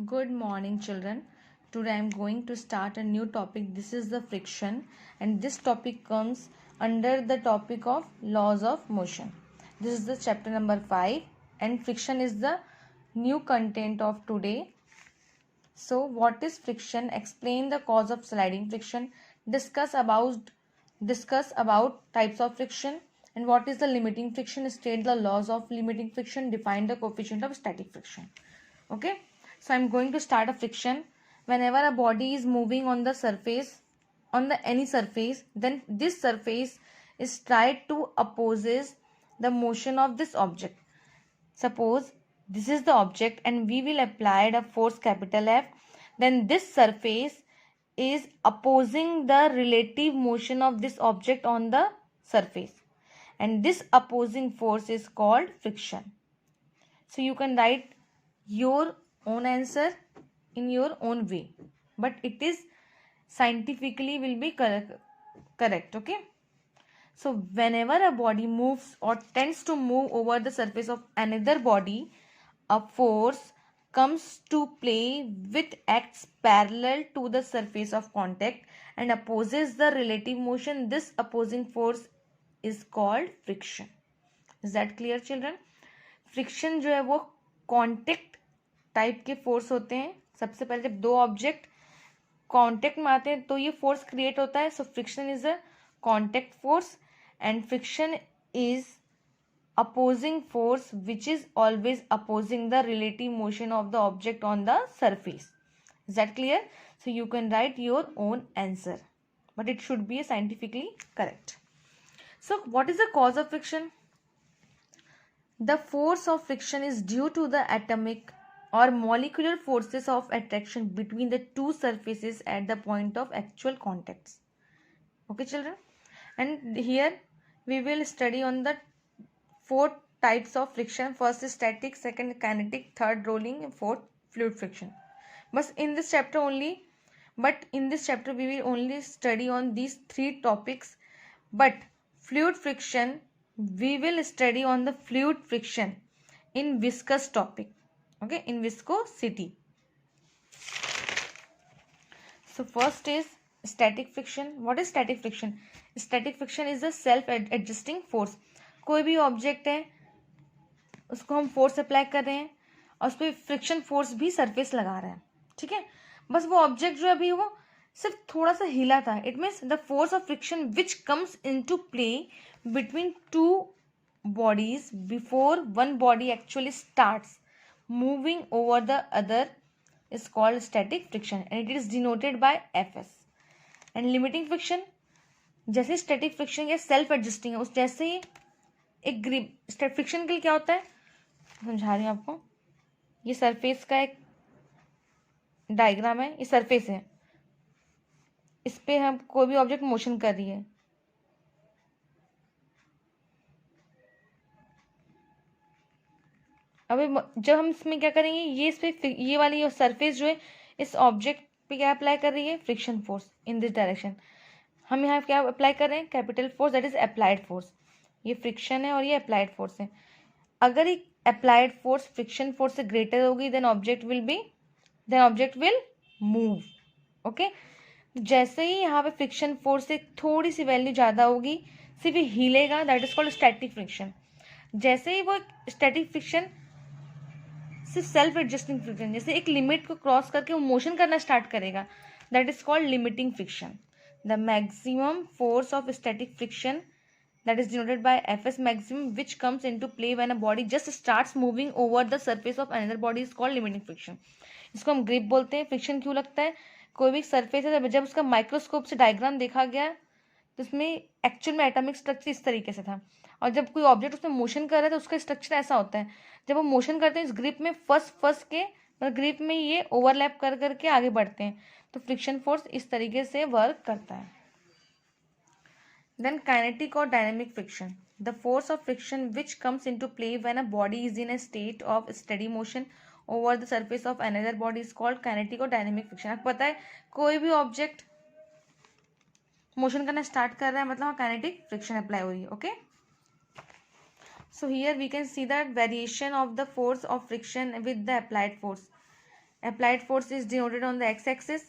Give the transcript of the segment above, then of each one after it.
Good morning, children. Today I am going to start a new topic. This is the friction, and this topic comes under the topic of laws of motion. This is the chapter number 5, and friction is the new content of today. So, what is friction? Explain the cause of sliding friction. Discuss about types of friction and what is the limiting friction. State the laws of limiting friction. Define the coefficient of static friction. Okay, so I'm going to start a friction. Whenever a body is moving on the surface, on the any surface, then this surface is tried to opposes the motion of this object. Suppose this is the object and we will apply the force capital F, then this surface is opposing the relative motion of this object on the surface, and this opposing force is called friction. So you can write your own answer in your own way, but it is scientifically will be correct. Okay, so whenever a body moves or tends to move over the surface of another body, a force comes to play which acts parallel to the surface of contact and opposes the relative motion. This opposing force is called friction. Is that clear, children? Friction जो है वो contact type के force होते हैं. सबसे पहले जब दो ऑब्जेक्ट कॉन्टेक्ट में आते हैं तो ये फोर्स क्रिएट होता है. So friction is a contact force and friction is opposing force which is always opposing the relative motion of the object on the surface. Is that clear? So you can write your own answer, but it should be scientifically correct. So what is the cause of friction? The force of friction is due to the atomic or molecular forces of attraction between the two surfaces at the point of actual contacts. Okay, children? And here we will study on the four types of friction. First is static, second kinetic, third rolling, and fourth fluid friction. But in this chapter we will only study on these three topics. But fluid friction, we will study on the fluid friction in viscous topic. Okay, in viscosity. So first is static friction. What is static friction? Static friction is a self adjusting force. कोई भी object है उसको हम force apply कर रहे हैं और उस पर फ्रिक्शन फोर्स भी सरफेस लगा रहे हैं. ठीक है, बस वो ऑब्जेक्ट जो अभी वो सिर्फ थोड़ा सा हिला था. It means the force of friction which comes into play between two bodies before one body actually starts moving over the other is called static friction and it is denoted by Fs. And limiting friction, जैसे static friction या self adjusting है, उस जैसे ही एक grip friction के लिए क्या होता है समझा रही हूँ आपको. ये सरफेस का एक डायग्राम है. ये सरफेस है, इस पे हम कोई भी ऑब्जेक्ट मोशन कर रही है. अब जब हम इसमें क्या करेंगे, ये इस पे ये वाली सरफेस जो है इस ऑब्जेक्ट पे क्या अप्लाई कर रही है, friction force in this direction. हम यहाँ क्या अप्लाई कर रहे हैं, capital force, that is applied force. ये फ्रिक्शन है और ये अप्लाइड फोर्स है. अगर ये अप्लाइड फोर्स फ्रिक्शन फोर्स से ग्रेटर होगी then object will move. Okay, जैसे ही यहाँ पे फ्रिक्शन फोर्स से थोड़ी सी वैल्यू ज़्यादा होगी, सिर्फ ये हिलेगा, that is called static friction. जैसे ही वो स्टैटिक फ्रिक्शन सिर्फ सेल्फ एडजस्टिंग फ्रिक्शन, जैसे एक लिमिट को क्रॉस करके वो मोशन करना स्टार्ट करेगा, that is called limiting friction. The maximum force of static friction that is denoted by Fs maximum which comes into play when a body just starts moving over the surface of another body is called limiting friction. इसको हम grip बोलते हैं. Friction क्यों लगता है, कोई भी surface है जब उसका माइक्रोस्कोप से डायग्राम देखा गया तो उसमें एक्चुअल में एटॉमिक स्ट्रक्चर इस तरीके से था, और जब कोई ऑब्जेक्ट उसमें मोशन कर रहा है तो उसका स्ट्रक्चर ऐसा होता है. जब वो मोशन करते हैं इस ग्रिप में फंस के मतलब ग्रिप में ये ओवरलैप कर करके आगे बढ़ते हैं, तो फ्रिक्शन फोर्स इस तरीके से वर्क करता है. Then kinetic or dynamic friction, the force of friction which comes into play when a body is in a state of steady motion over the surface of another body is called kinetic or dynamic friction. आपको पता है कोई भी object motion करना start कर रहा है मतलब वहाँ काइनेटिक फ्रिक्शन अप्लाई हो रही है. Okay, so here we can see the variation of the force of friction with the applied force. applied force is denoted on the x-axis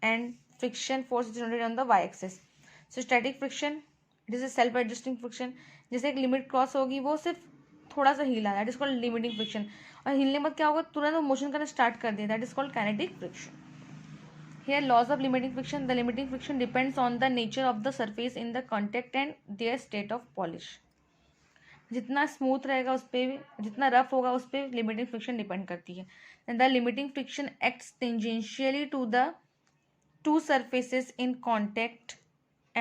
and friction force is denoted on the y-axis. So static friction, it is a self adjusting friction. जैसे एक limit cross होगी वो सिर्फ थोड़ा सा हिला, that is called limiting friction. और हिलने मत क्या होगा, तुरंत वो मोशन करना स्टार्ट कर दिया, that is called kinetic friction. Here laws of limiting friction. The limiting friction depends on the nature of the surface in the contact and their state of polish. जितना स्मूथ रहेगा उस पर, जितना rough होगा उस पर लिमिटिंग फ्रिक्शन डिपेंड करती है. The limiting friction acts tangentially to the two surfaces in contact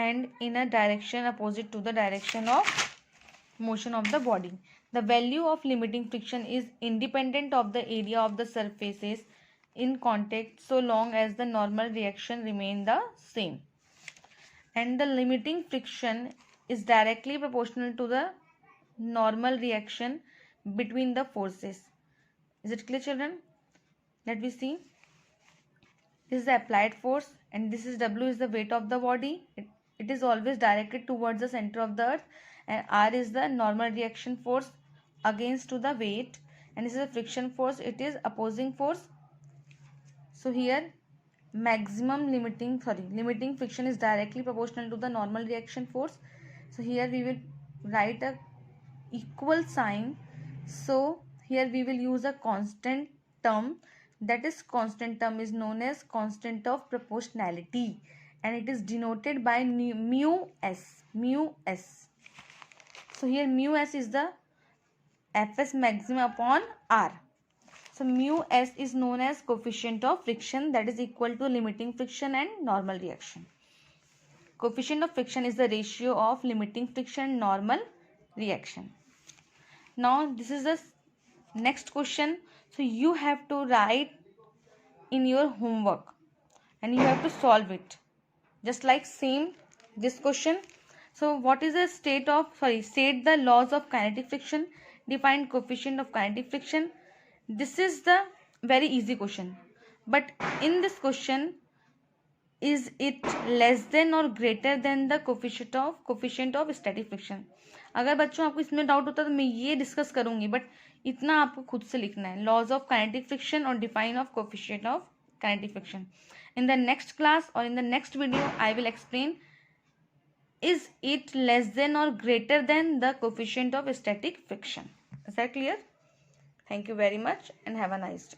and in a direction opposite to the direction of motion of the body. The value of limiting friction is independent of the area of the surfaces in contact so long as the normal reaction remain the same. And the limiting friction is directly proportional to the normal reaction between the forces. Is it clear, children? Let me see. This is the applied force and this is W is the weight of the body. It is always directed towards the center of the earth, and R is the normal reaction force against to the weight, and this is a friction force, it is opposing force. So here limiting friction is directly proportional to the normal reaction force. So here we will write a equal sign. So here we will use a constant term, that is constant term is known as constant of proportionality, and it is denoted by mu s. So here mu s is the Fs maximum upon R. So mu s is known as coefficient of friction, that is equal to limiting friction and normal reaction. Coefficient of friction is the ratio of limiting friction and normal reaction. Now this is the next question. So you have to write in your homework and you have to solve it just like same this question. So what is the state the laws of kinetic friction, define coefficient of kinetic friction. This is the very easy question, but in this question, is it less than or greater than the coefficient of static friction. अगर बच्चों आपको इसमें doubt होता है तो मैं ये discuss करूंगी, बट इतना आपको खुद से लिखना है, लॉज ऑफ काइनेटिक फ्रिक्शन और define of coefficient of kinetic friction. In the next class or in the next video, I will explain, is it less than or greater than the coefficient of static friction. Is that clear? Thank you very much and have a nice day.